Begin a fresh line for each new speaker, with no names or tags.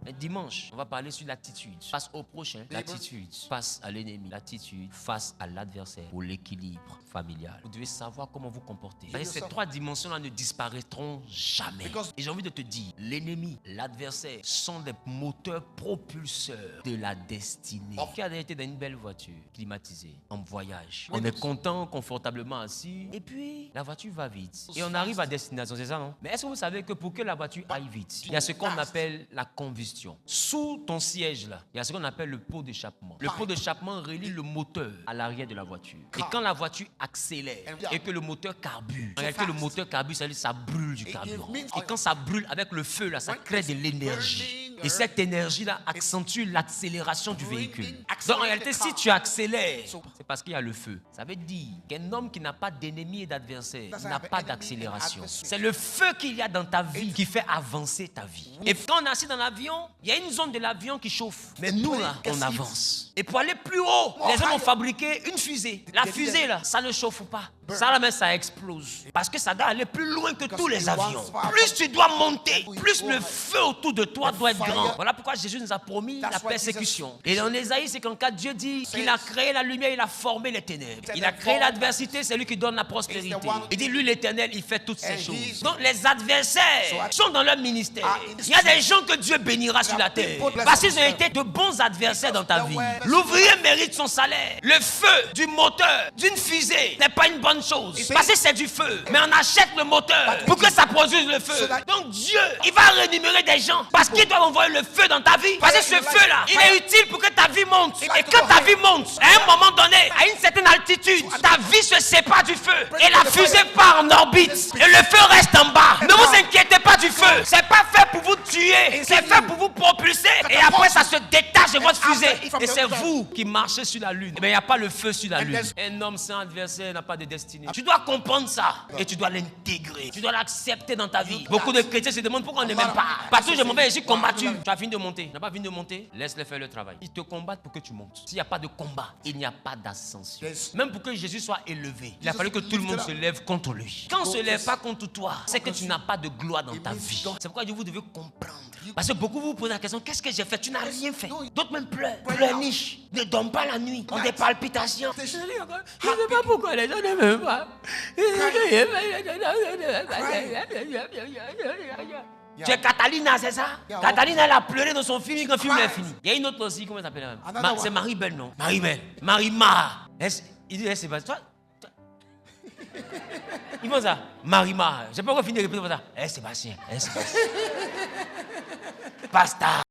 Mais dimanche, on va parler sur l'attitude. Face au prochain, l'attitude. Face à l'ennemi, l'attitude. Face à l'adversaire, pour l'équilibre familial. Vous devez savoir comment vous comporter. Ces trois dimensions-là ne disparaîtront jamais. Et j'ai envie de te dire, l'ennemi, l'adversaire sont des moteurs propulseurs de la destinée. Qui a été dans une belle voiture climatisée, en voyage. On est content, confortablement assis. Et puis, la voiture va vite. Et on arrive à destination, c'est ça, non? Mais est-ce que vous savez que pour que la voiture aille vite, il y a ce qu'on appelle la combustion. Sous ton siège, là, il y a ce qu'on appelle le pot d'échappement. Le pot d'échappement relie le moteur à l'arrière de la voiture. Et quand la voiture accélère et que le moteur carbure, en réalité, le moteur carbure, ça veut dire que ça brûle du carburant. Et quand ça brûle avec le feu, là, ça crée de l'énergie. Et cette énergie-là accentue l'accélération du véhicule. Donc en réalité, si tu accélères, c'est parce qu'il y a le feu. Ça veut dire qu'un homme qui n'a pas d'ennemi et d'adversaire n'a pas d'accélération. C'est le feu qu'il y a dans ta vie qui fait avancer ta vie. Et quand on est assis dans l'avion, il y a une zone de l'avion qui chauffe. Mais nous, là, on avance. Et pour aller plus haut, les hommes ont fabriqué une fusée. La fusée, là, ça ne chauffe pas. Ça, là, mais ça explose. Parce que ça doit aller plus loin que tous les avions. Plus tu dois monter, plus le feu autour de toi doit être grand. Voilà pourquoi Jésus nous a promis la persécution. Et dans Ésaïe 54, Dieu dit qu'il a créé la lumière, il a formé les ténèbres. Il a créé l'adversité, c'est lui qui donne la prospérité. Il dit, lui, l'Éternel, il fait toutes ces choses. Donc, les adversaires sont dans leur ministère. Il y a des gens que Dieu bénira sur la terre. Parce qu'ils ont été de bons adversaires dans ta vie. L'ouvrier mérite son salaire. Le feu du moteur d'une fusée n'est pas une bonne chose. Parce que c'est du feu. Mais on achète le moteur pour que ça produise le feu. Donc Dieu, il va rémunérer des gens parce qu'ils doivent envoyer le feu dans ta vie. Parce que ce feu-là, il est utile pour que ta vie monte. Et quand ta vie monte, à un moment donné, à une certaine altitude, ta vie se sépare du feu. Et la fusée part en orbite. Et le feu reste en bas. Ne vous inquiétez pas du feu. C'est pas fait pour vous tuer. C'est fait pour vous propulser. Et après, ça se détache de votre fusée. Et c'est vous qui marchez sur la lune. Mais il n'y a pas le feu sur la lune. Un homme sans adversaire n'a pas de destinée. Tu dois comprendre ça. Et tu dois l'intégrer. Tu dois l'accepter dans ta vie. Beaucoup de chrétiens se demandent pourquoi on ne m'aime pas. Parce que je m'en vais, je suis combattu. Tu as fini de monter. Tu n'as pas fini de monter. Laisse-les faire le travail. Ils te combattent pour que tu montes. S'il n'y a pas de combat, il n'y a pas d'ascension. Même pour que Jésus soit élevé, il a fallu que tout le monde se lève contre lui. Quand on ne se lève pas contre toi, c'est que tu n'as pas de gloire dans ta vie. C'est pourquoi vous devez comprendre. Parce que beaucoup vous posent la question, qu'est-ce que j'ai fait? Tu n'as rien fait. D'autres même pleurent. Pleurnichent. Ne dorment pas la nuit. Ont des palpitations. Je ne sais pas pourquoi les gens ne m'aiment pas. Tu es Catalina, c'est ça? Catalina, elle a pleuré dans son film quand le film est fini. Il y a une autre aussi, comment elle s'appelle? C'est Marie-Belle, non? Marie-Belle. Marie-Ma. Il dit, c'est pas toi. Ils font ça. Marie-Ma. Je ne sais pas pourquoi finir de répéter comme ça. Sébastien. Sébastien. Pasta.